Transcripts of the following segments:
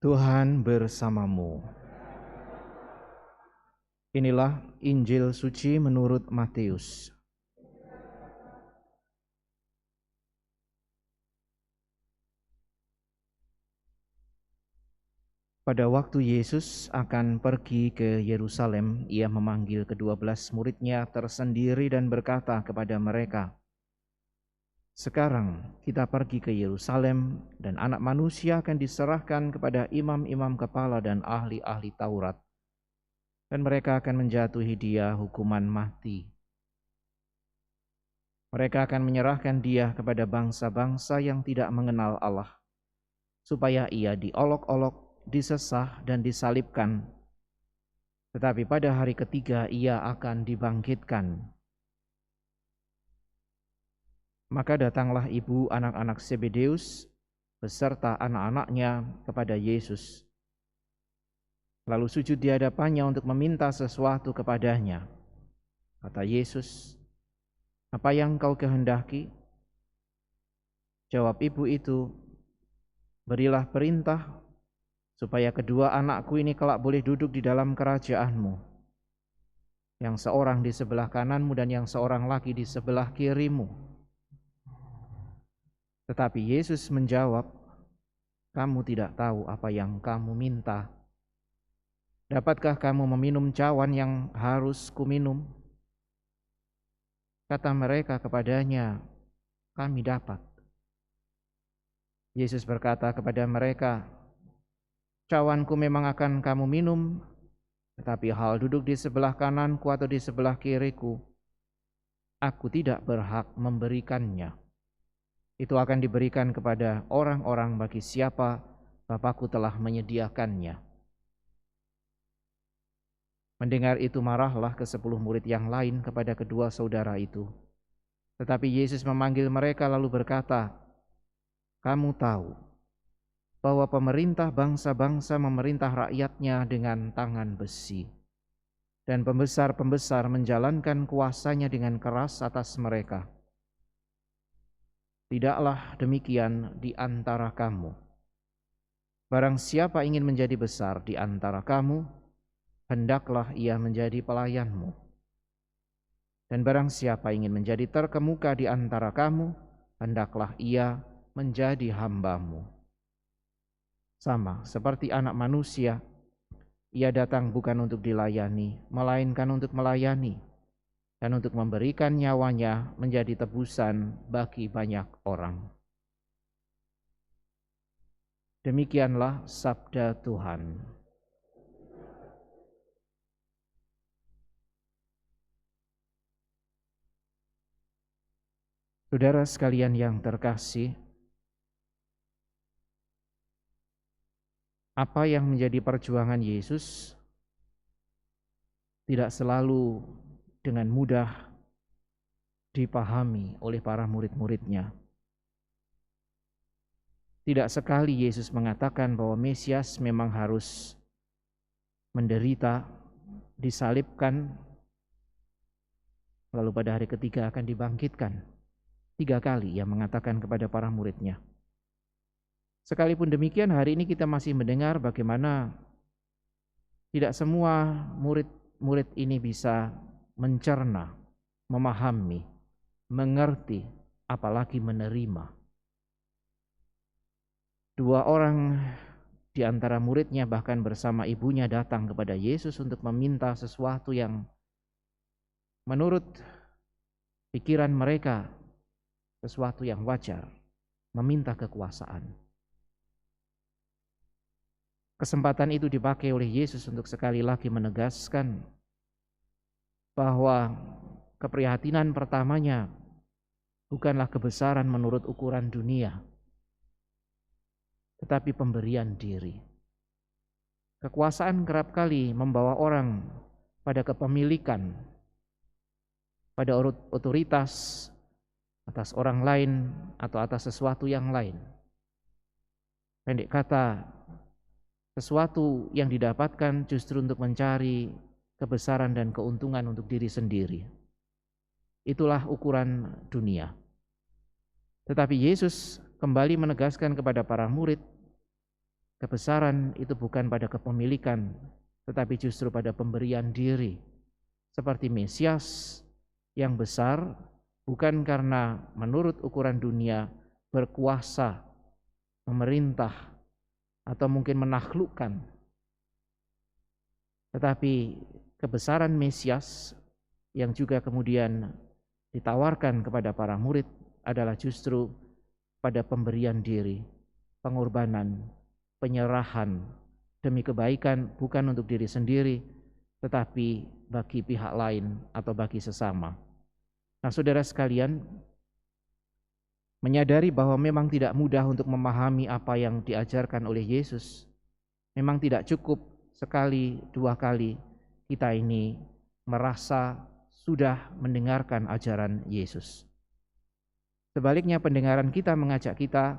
Tuhan bersamamu. Inilah Injil suci menurut Matius. Pada waktu Yesus akan pergi ke Yerusalem, ia memanggil ke-12 muridnya tersendiri dan berkata kepada mereka, "Sekarang kita pergi ke Yerusalem, dan Anak Manusia akan diserahkan kepada imam-imam kepala dan ahli-ahli Taurat, dan mereka akan menjatuhi dia hukuman mati. Mereka akan menyerahkan dia kepada bangsa-bangsa yang tidak mengenal Allah, supaya ia diolok-olok, disesah, dan disalibkan. Tetapi pada hari ketiga ia akan dibangkitkan." Maka datanglah ibu anak-anak Zebedeus beserta anak-anaknya kepada Yesus. Lalu sujud di hadapannya untuk meminta sesuatu kepadanya. Kata Yesus, "Apa yang kau kehendaki?" Jawab ibu itu, "Berilah perintah supaya kedua anakku ini kelak boleh duduk di dalam kerajaan-Mu, yang seorang di sebelah kananmu dan yang seorang lagi di sebelah kirimu." Tetapi Yesus menjawab, "Kamu tidak tahu apa yang kamu minta. Dapatkah kamu meminum cawan yang harus kuminum?" Kata mereka kepadanya, "Kami dapat." Yesus berkata kepada mereka, "Cawanku memang akan kamu minum, tetapi hal duduk di sebelah kananku atau di sebelah kiriku, aku tidak berhak memberikannya. Itu akan diberikan kepada orang-orang bagi siapa Bapakku telah menyediakannya." Mendengar itu marahlah ke-10 murid yang lain kepada kedua saudara itu. Tetapi Yesus memanggil mereka lalu berkata, "Kamu tahu bahwa pemerintah bangsa-bangsa memerintah rakyatnya dengan tangan besi, dan pembesar-pembesar menjalankan kuasanya dengan keras atas mereka. Tidaklah demikian di antara kamu. Barang siapa ingin menjadi besar di antara kamu, hendaklah ia menjadi pelayanmu. Dan barang siapa ingin menjadi terkemuka di antara kamu, hendaklah ia menjadi hambamu. Sama seperti Anak Manusia, ia datang bukan untuk dilayani, melainkan untuk melayani, dan untuk memberikan nyawanya menjadi tebusan bagi banyak orang." Demikianlah sabda Tuhan. Saudara sekalian yang terkasih, apa yang menjadi perjuangan Yesus tidak selalu dengan mudah dipahami oleh para murid-muridnya. Tidak sekali Yesus mengatakan bahwa Mesias memang harus menderita, disalibkan, lalu pada hari ketiga akan dibangkitkan. 3 kali ia mengatakan kepada para muridnya. Sekalipun demikian, hari ini kita masih mendengar bagaimana tidak semua murid-murid ini bisa mencerna, memahami, mengerti, apalagi menerima. 2 orang di antara muridnya bahkan bersama ibunya datang kepada Yesus untuk meminta sesuatu yang menurut pikiran mereka sesuatu yang wajar, meminta kekuasaan. Kesempatan itu dipakai oleh Yesus untuk sekali lagi menegaskan bahwa keprihatinan pertamanya bukanlah kebesaran menurut ukuran dunia, tetapi pemberian diri. Kekuasaan kerap kali membawa orang pada kepemilikan, pada otoritas atas orang lain atau atas sesuatu yang lain. Pendek kata, sesuatu yang didapatkan justru untuk mencari kebesaran dan keuntungan untuk diri sendiri. Itulah ukuran dunia. Tetapi Yesus kembali menegaskan kepada para murid, kebesaran itu bukan pada kepemilikan, tetapi justru pada pemberian diri. Seperti Mesias yang besar, bukan karena menurut ukuran dunia berkuasa, memerintah, atau mungkin menaklukkan, tetapi kebesaran Mesias yang juga kemudian ditawarkan kepada para murid adalah justru pada pemberian diri, pengorbanan, penyerahan demi kebaikan, bukan untuk diri sendiri, tetapi bagi pihak lain atau bagi sesama. Nah, saudara sekalian, menyadari bahwa memang tidak mudah untuk memahami apa yang diajarkan oleh Yesus. Memang tidak cukup sekali, dua kali kita ini merasa sudah mendengarkan ajaran Yesus. Sebaliknya, pendengaran kita mengajak kita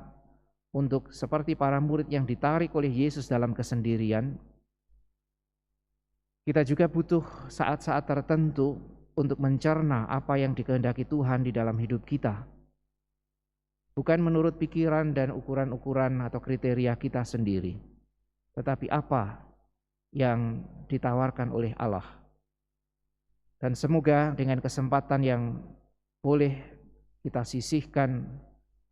untuk seperti para murid yang ditarik oleh Yesus dalam kesendirian. Kita juga butuh saat-saat tertentu untuk mencerna apa yang dikehendaki Tuhan di dalam hidup kita. Bukan menurut pikiran dan ukuran-ukuran atau kriteria kita sendiri, tetapi apa yang ditawarkan oleh Allah. Dan semoga dengan kesempatan yang boleh kita sisihkan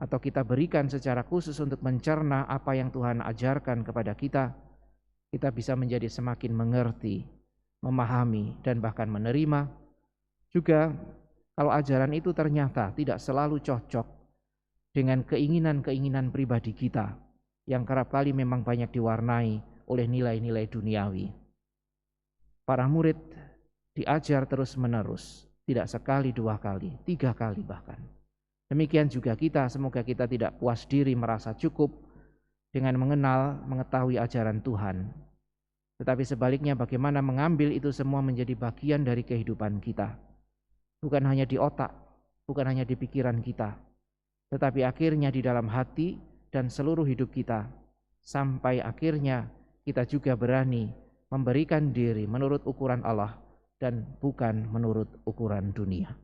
atau kita berikan secara khusus untuk mencerna apa yang Tuhan ajarkan kepada kita, kita bisa menjadi semakin mengerti, memahami, dan bahkan menerima. Juga kalau ajaran itu ternyata tidak selalu cocok dengan keinginan-keinginan pribadi kita yang kerap kali memang banyak diwarnai oleh nilai-nilai duniawi. Para murid diajar terus-menerus, tidak sekali, dua kali, tiga kali bahkan. Demikian juga kita, semoga kita tidak puas diri merasa cukup dengan mengenal, mengetahui ajaran Tuhan. Tetapi sebaliknya bagaimana mengambil itu semua menjadi bagian dari kehidupan kita. Bukan hanya di otak, bukan hanya di pikiran kita, tetapi akhirnya di dalam hati dan seluruh hidup kita, sampai akhirnya kita juga berani memberikan diri menurut ukuran Allah dan bukan menurut ukuran dunia.